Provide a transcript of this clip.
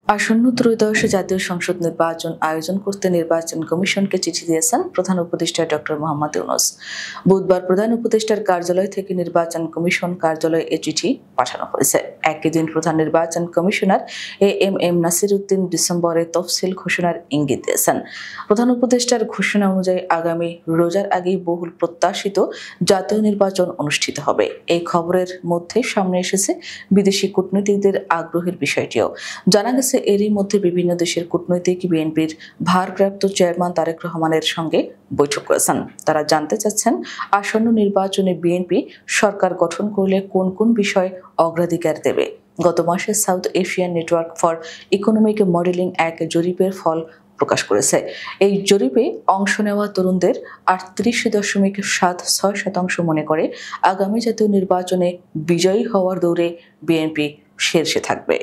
আসন্ন ত্রয়োদশ জাতীয় সংসদ নির্বাচন আয়োজন করতে নির্বাচন কমিশনকে চিঠি দিয়েছেন প্রধান উপদেষ্টা ডক্টর মোহাম্মদ ইউনূস। বুধবার প্রধান উপদেষ্টার কার্যালয় থেকে নির্বাচন কমিশন কার্যালয়ে এ চিঠি পাঠানো হয়েছে। একই দিন প্রধান নির্বাচন কমিশনার এম নাসির উদ্দিন ডিসেম্বরে তফসিল ঘোষণার ইঙ্গিত দিয়েছেন। প্রধান উপদেষ্টার ঘোষণা অনুযায়ী আগামী রোজার আগেই বহুল প্রত্যাশিত জাতীয় নির্বাচন অনুষ্ঠিত হবে। এই খবরের মধ্যে সামনে এসেছে বিদেশি কূটনীতিকদের আগ্রহের বিষয়টিও। জানা গেছে এরই মধ্যে বিভিন্ন দেশের কূটনৈতিক বিএনপির ভারপ্রাপ্ত চেয়ারম্যান তারেক রহমানের সঙ্গে বৈঠক করেছেন। তারা জানতে চাচ্ছেন আসন্ন নির্বাচনে বিএনপি সরকার গঠন করলে কোন কোন বিষয়ে অগ্রাধিকার দেবে। গত মাসে south Asian network for economic modelling এক জরিপের ফল প্রকাশ করেছে। এই জরিপে অংশ নেওয়া তরুণদের 38.76% মনে করে আগামী জাতীয় নির্বাচনে বিজয়ী হওয়ার দৌড়ে বিএনপি শীর্ষে থাকবে।